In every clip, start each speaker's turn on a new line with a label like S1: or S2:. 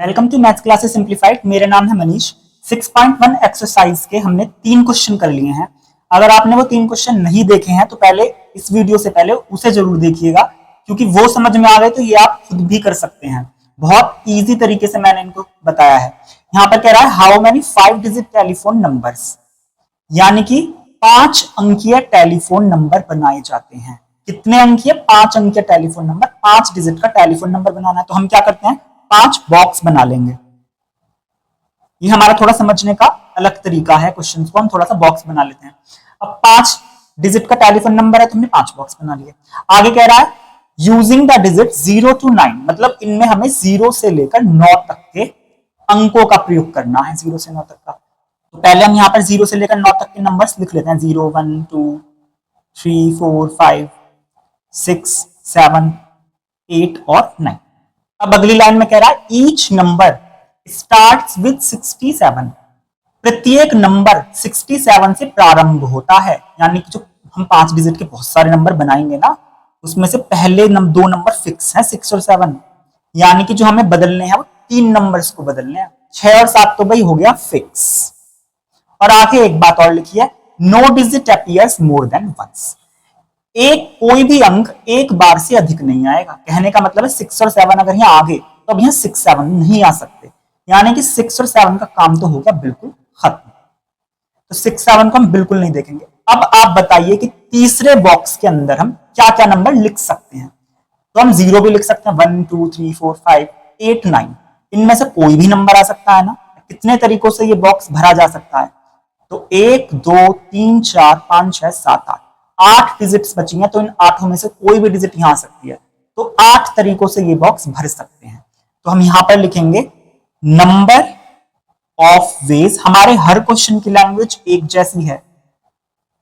S1: Welcome to maths classes simplified. मेरा नाम है मनीष। 6.1 एक्सरसाइज के हमने 3 क्वेश्चन कर लिए हैं। अगर आपने वो 3 क्वेश्चन नहीं देखे हैं तो पहले इस वीडियो से पहले उसे जरूर देखिएगा, क्योंकि वो समझ में आ गए तो ये आप खुद भी कर सकते हैं। बहुत इजी तरीके से मैंने इनको बताया है। यहाँ पर कह रहा है how many 5 digit telephone numbers, यानी कि 5 अंकीय टेलीफोन नंबर बनाए जाते हैं। कितने अंकीय? 5 अंकीय टेलीफोन नंबर, 5 डिजिट का टेलीफोन नंबर बनाना है। तो हम क्या करते हैं, 5 बॉक्स बना लेंगे। ये हमारा थोड़ा समझने का अलग तरीका है। क्वेश्चन को हम थोड़ा सा बॉक्स बना लेते हैं। अब 5 डिजिट का टेलीफोन नंबर है तो हमने 5 बॉक्स बना लिए। आगे कह रहा है यूजिंग द डिजिट 0 to 9, मतलब इनमें हमें 0 से लेकर 9 तक के अंकों का प्रयोग करना है। 0 से 9 तक का, तो पहले हम यहाँ पर 0 से लेकर 9 तक के नंबर्स लिख लेते हैं। 0 1 2 3 4 5 6 7 8 और 9। अब अगली लाइन में कह रहा है ईच नंबर स्टार्ट्स विद 67, प्रत्येक नंबर 67 से प्रारंभ होता है। यानी कि जो हम 5 डिजिट के बहुत सारे नंबर बनाएंगे ना, उसमें से पहले 2 नंबर फिक्स हैं, 6 और 7, यानी कि जो हमें बदलने हैं वो 3 नंबर्स को बदलने हैं। 6 और 7 तो भाई हो गया फिक्स। और आगे एक बात और लिखी है, no digit appears more than once, एक कोई भी अंक एक बार से अधिक नहीं आएगा। कहने का मतलब है 6 और 7 अगर यहाँ आ गए तो अब यहाँ 6 7 नहीं आ सकते, यानी कि 6 और 7 का काम तो हो गया बिल्कुल खत्म। तो 6 7 को हम बिल्कुल नहीं देखेंगे। अब आप बताइए कि तीसरे बॉक्स के अंदर हम क्या क्या नंबर लिख सकते हैं। तो हम 0 भी लिख सकते हैं, 1 2 3 4 5 8 9, इनमें से कोई भी नंबर आ सकता है ना। कितने तरीकों से ये बॉक्स भरा जा सकता है? तो 1 2 3 4 5 6 7 8, 8 डिजिट्स बची हैं, तो इन 8 में से कोई भी डिजिट यहां आ सकती है। तो 8 तरीकों से ये बॉक्स भर सकते हैं। तो हम यहां पर लिखेंगे नंबर ऑफ वेज। हमारे हर क्वेश्चन की लैंग्वेज एक जैसी है,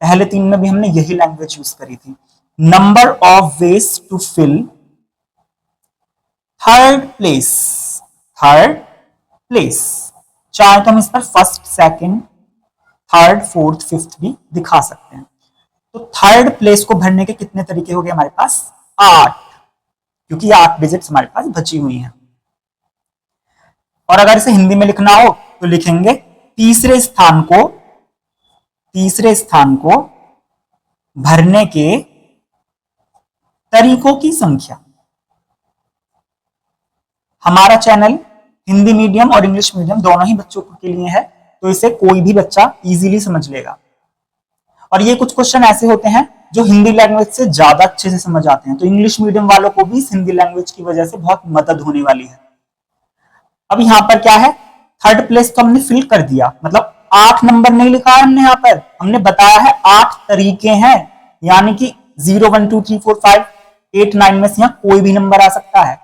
S1: पहले 3 में भी हमने यही लैंग्वेज यूज करी थी। Number of ways to fill third place, third place. चाहे तो हम इस पर first second third fourth fifth भी दिखा सकते हैं। तो थर्ड प्लेस को भरने के कितने तरीके हो गए हमारे पास? 8, क्योंकि 8 डिजिट्स हमारे पास बची हुई हैं। और अगर इसे हिंदी में लिखना हो तो लिखेंगे तीसरे स्थान को भरने के तरीकों की संख्या। हमारा चैनल हिंदी मीडियम और इंग्लिश मीडियम दोनों ही बच्चों के लिए है, तो इसे कोई भी बच्चा इजीली समझ लेगा। और ये कुछ क्वेश्चन ऐसे होते हैं जो हिंदी लैंग्वेज से ज्यादा अच्छे से समझ आते हैं, तो इंग्लिश मीडियम वालों को भी इस हिंदी लैंग्वेज की वजह से बहुत मदद होने वाली है। अब यहाँ पर क्या है, थर्ड प्लेस तो हमने फिल कर दिया, मतलब 8 नंबर नहीं लिखा है हमने। यहाँ पर हमने बताया है 8 तरीके हैं, यानी कि 0 1 2 3 4 5 8 9 में से यहाँ कोई भी नंबर आ सकता है।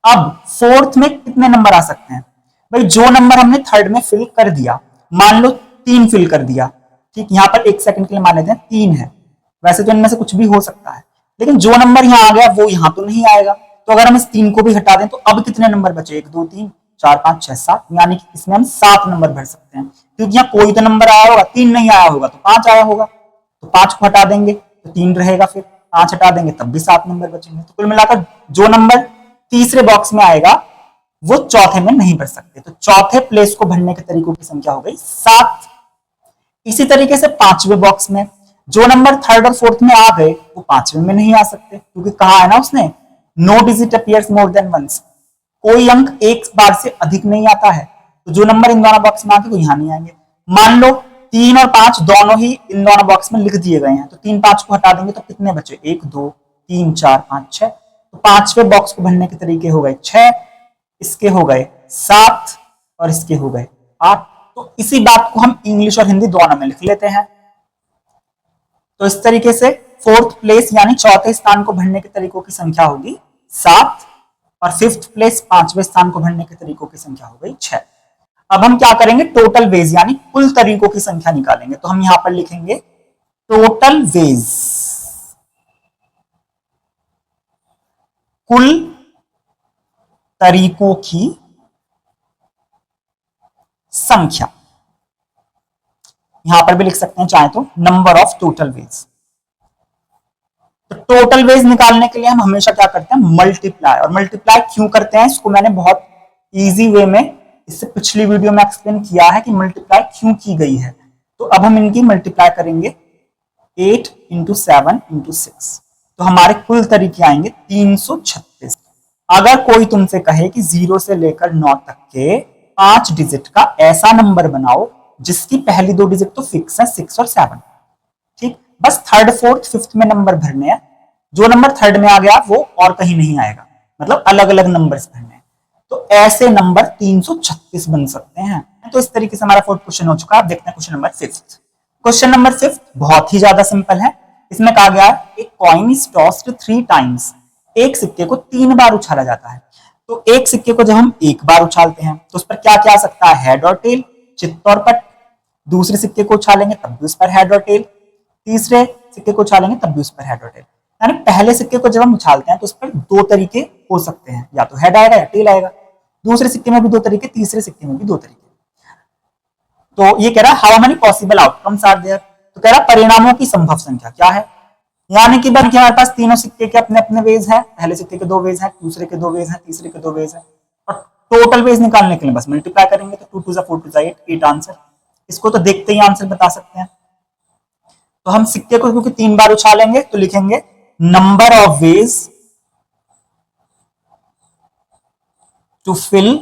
S1: अब फोर्थ में कितने नंबर आ सकते हैं? भाई जो नंबर हमने थर्ड में फिल कर दिया, मान लो 3 फिल कर दिया, ठीक, यहाँ पर 1 सेकंड के लिए मान लेते हैं 3 है। वैसे तो इनमें से कुछ भी हो सकता है, लेकिन जो नंबर यहाँ आ गया वो यहाँ तो नहीं आएगा। तो अगर हम इस 3 को भी हटा दें तो अब कितने नंबर बचे? 1 2 3 4 5 6 7, यानी कि इसमें हम 7 नंबर भर सकते हैं, क्योंकि यहाँ कोई तो नंबर आया होगा, 3 नहीं आया होगा तो 5 आया होगा। तो 5 को हटा देंगे तो 3 रहेगा, फिर 5 हटा देंगे तब भी 7 नंबर बचेंगे। तो कुल मिलाकर जो नंबर तीसरे बॉक्स में आएगा वो चौथे में नहीं भर सकते। तो चौथे प्लेस को भरने के तरीकों की संख्या हो गई 7। इसी तरीके से 5वें बॉक्स में जो नंबर थर्ड और फोर्थ में आ गए वो 5वें में नहीं आ सकते, क्योंकि कहा है ना उसने no digit appears more than once, कोई अंक एक बार से अधिक नहीं आता है। तो जो नंबर इन दोनों बॉक्स में आते वो यहां नहीं आएंगे। मान लो 3 और 5 दोनों ही इन दोनों बॉक्स में लिख दिए गए हैं, तो 3 5 को हटा देंगे तो कितने बचे? 1 2 3 4 5 6। तो 5वें बॉक्स को भरने के तरीके हो गए 6, इसके हो गए 7 और इसके हो गए 8। तो इसी बात को हम इंग्लिश और हिंदी दोनों में लिख लेते हैं। तो इस तरीके से फोर्थ प्लेस यानी चौथे स्थान को भरने के तरीकों की संख्या होगी 7, और फिफ्थ प्लेस 5वें स्थान को भरने के तरीकों की संख्या हो गई 6। अब हम क्या करेंगे, टोटल वेज यानी कुल तरीकों की संख्या निकालेंगे। तो हम यहां पर लिखेंगे टोटल वेज, कुल तरीकों की संख्या। यहां पर भी लिख सकते हैं चाहे तो नंबर ऑफ टोटल वेज। तो टोटल वेज निकालने के लिए हम हमेशा क्या करते हैं? मल्टीप्लाई। और मल्टीप्लाई क्यों करते हैं इसको मैंने बहुत इजी वे में इससे पिछली वीडियो में एक्सप्लेन किया है कि मल्टीप्लाई क्यों की गई है। तो अब हम इनकी मल्टीप्लाई करेंगे 8 इंटू 7 इंटू 6, तो हमारे कुल तरीके आएंगे 336। अगर कोई तुमसे कहे कि 0 से लेकर 9 तक के 5 डिजिट का ऐसा नंबर बनाओ जिसकी पहली 2 डिजिट तो फिक्स है 6 और 7, ठीक, बस थर्ड फोर्थ फिफ्थ में नंबर भरने हैं, जो नंबर थर्ड में आ गया वो और कहीं नहीं आएगा, मतलब अलग अलग नंबर्स भरने हैं, तो ऐसे नंबर 336 बन सकते हैं। तो इस तरीके से हमारा फोर्थ क्वेश्चन हो चुका है। अब देखते हैं question number fifth. Question number fifth बहुत ही ज्यादा सिंपल है। इसमें कहा गया है एक कॉइन इज टॉस्ड 3 टाइम्स, एक सिक्के को 3 बार उछाला जाता है। तो एक सिक्के को जब हम एक बार उछालते हैं तो उस पर क्या क्या आ सकता है, हेड और टेल, चित्त और पट। दूसरे सिक्के को उछालेंगे तब भी उस पर हेड और टेल, तीसरे सिक्के को उछालेंगे तब भी उस पर हेड और टेल। यानी पहले सिक्के को जब हम उछालते हैं तो उस पर 2 तरीके हो सकते हैं, या तो हेड आएगा या टेल आएगा। दूसरे सिक्के में भी 2 तरीके, तीसरे सिक्के में भी 2 तरीके। तो ये कह रहा है how many possible outcomes are there, तो कह रहा है परिणामों की संभव संख्या क्या है। यानी कि बल्कि हमारे पास तीनों सिक्के के अपने अपने वेज हैं, पहले सिक्के के 2 वेज हैं, दूसरे के 2 वेज हैं, तीसरे के 2 वेज हैं, और टोटल वेज निकालने के लिए बस मल्टीप्लाई करेंगे तो 2 2 4 2 8 आंसर। इसको तो देखते ही आंसर बता सकते हैं। तो हम सिक्के को क्योंकि 3 बार उछालेंगे तो लिखेंगे number of ways to fill,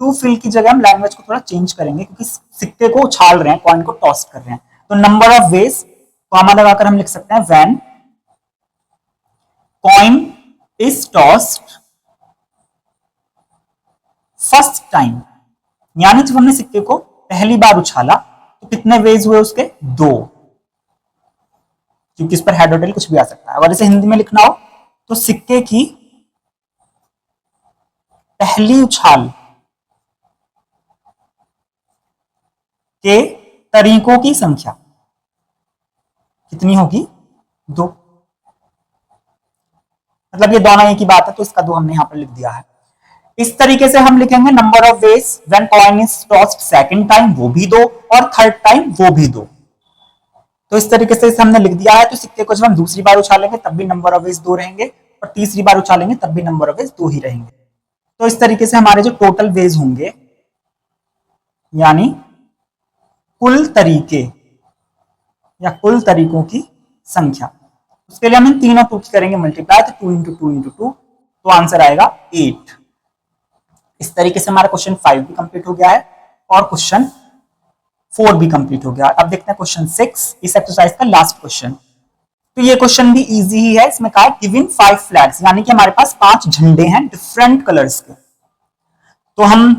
S1: to fill की जगह हम लैंग्वेज को थोड़ा चेंज करेंगे क्योंकि सिक्के को उछाल रहे हैं, कॉइन को टॉस कर रहे हैं। तो नंबर ऑफ वेज कॉमा लगाकर हम लिख सकते हैं when coin is tossed first time, यानी जब हमने सिक्के को पहली बार उछाला तो कितने वेज हुए उसके, 2, क्योंकि इस पर हेड और टेल कुछ भी आ सकता है। अगर इसे हिंदी में लिखना हो तो सिक्के की पहली उछाल के तरीकों की संख्या कितनी होगी, 2। मतलब ये दोनों एक ही बात है, तो इसका 2 हमने यहां पर लिख दिया है। इस तरीके से हम लिखेंगे number of veg when coin is tossed second time, वो भी 2, और थर्ड टाइम वो भी 2। तो इस तरीके से हमने लिख दिया है। तो सिक्के को जब हम दूसरी बार उछालेंगे तब भी नंबर ऑफ वेज 2 रहेंगे, और तीसरी बार उछालेंगे तब भी नंबर ऑफ वेज 2 ही रहेंगे। तो इस तरीके से हमारे जो टोटल वेज होंगे, यानी कुल तरीके या कुल तरीकों की संख्या, उसके लिए हम इन तीनों टू की करेंगे मल्टीप्लाई, तो 2 इंटू 2 इंटू 2, तो आंसर आएगा 8। इस तरीके से हमारा क्वेश्चन 5 भी कंप्लीट हो गया है और क्वेश्चन 4 भी कंप्लीट हो गया। अब देखते हैं क्वेश्चन 6, इस एक्सरसाइज का लास्ट क्वेश्चन। तो ये क्वेश्चन भी इजी ही है। इसमें कहा है गिवन 5 फ्लैग्स, यानी कि हमारे पास 5 झंडे हैं डिफरेंट कलर्स के। तो हम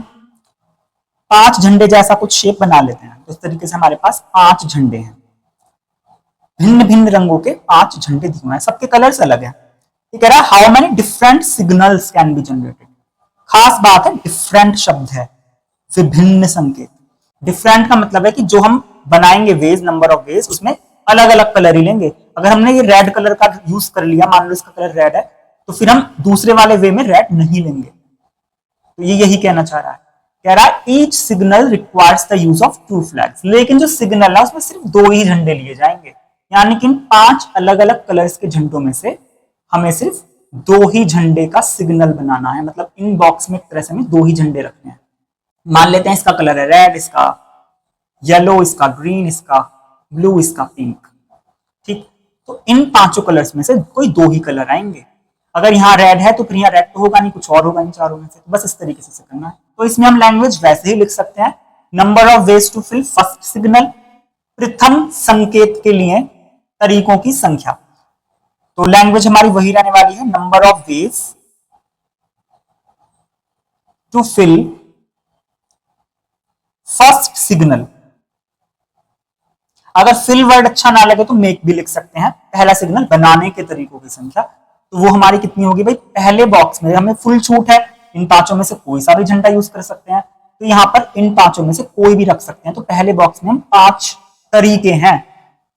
S1: 5 झंडे जैसा कुछ शेप बना लेते हैं। तो इस तरीके से हमारे पास 5 झंडे हैं, भिन्न भिन्न रंगों के 5 झंडे दिए हुए हैं, सबके कलर्स अलग हैं। ये कह रहा है how many different signals can be generated. खास बात है डिफरेंट शब्द है, विभिन्न संकेत। डिफरेंट का मतलब है कि जो हम बनाएंगे वेज, नंबर ऑफ वेज, उसमें अलग अलग कलर ही लेंगे। अगर हमने ये रेड कलर का यूज कर लिया, मान लो इसका कलर रेड है, तो फिर हम दूसरे वाले वे में रेड नहीं लेंगे। तो ये यही कहना चाह रहा है। कह रहा है each signal requires the use of 2 flags, लेकिन जो सिग्नल है उसमें सिर्फ 2 ही झंडे लिए जाएंगे। यानी कि इन 5 अलग अलग कलर्स के झंडों में से हमें सिर्फ 2 ही झंडे का सिग्नल बनाना है। मतलब इन बॉक्स में एक तरह से हमें 2 ही झंडे रखने हैं। मान लेते हैं इसका कलर है रेड, इसका येलो, इसका ग्रीन, इसका ब्लू, इसका पिंक, ठीक। तो इन 5 कलर्स में से कोई 2 ही कलर आएंगे। अगर यहाँ रेड है तो फिर यहाँ रेड तो होगा नहीं, कुछ और होगा इन चारों में से। बस इस तरीके से करना है। तो इसमें हम लैंग्वेज वैसे ही लिख सकते हैं, number of ways to fill first signal, प्रथम संकेत के लिए तरीकों की संख्या। तो लैंग्वेज हमारी वही रहने वाली है, number of ways to fill first signal. अगर फिल वर्ड अच्छा ना लगे तो मेक भी लिख सकते हैं, पहला सिग्नल बनाने के तरीकों की संख्या। तो वो हमारी कितनी होगी भाई, पहले बॉक्स में हमें फुल छूट है, इन 5 में से कोई सा भी झंडा यूज कर सकते हैं। तो यहाँ पर इन 5 में से कोई भी रख सकते हैं। तो पहले बॉक्स में हम 5 तरीके हैं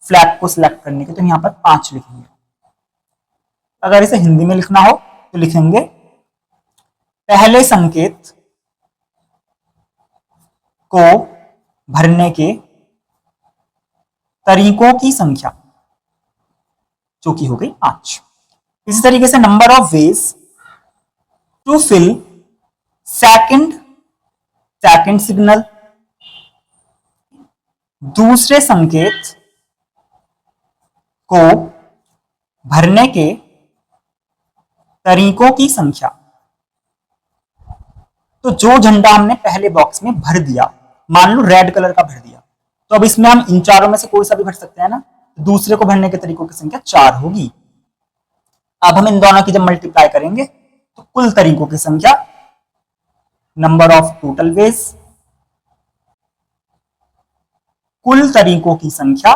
S1: फ्लैग को सिलेक्ट करने के, तो यहाँ पर 5 लिखेंगे। अगर इसे हिंदी में लिखना हो तो लिखेंगे पहले संकेत को भरने के तरीकों की संख्या, जो कि हो गई 5। इसी तरीके से number of ways to fill second second signal, दूसरे संकेत को भरने के तरीकों की संख्या। तो जो झंडा हमने पहले बॉक्स में भर दिया, मान लो रेड कलर का भर दिया, तो अब इसमें हम इन चारों में से कोई सा भी भर सकते हैं ना। दूसरे को भरने के तरीकों की संख्या 4 होगी। अब हम इन दोनों की जब मल्टीप्लाई करेंगे तो कुल तरीकों की संख्या, नंबर ऑफ टोटल वेज, कुल तरीकों की संख्या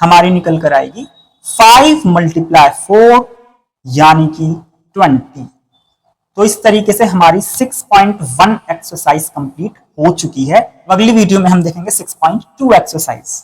S1: हमारी निकल कर आएगी 5 × 4 यानी कि 20। तो इस तरीके से हमारी 6.1 एक्सरसाइज कंप्लीट हो चुकी है। अगली वीडियो में हम देखेंगे 6.2 एक्सरसाइज।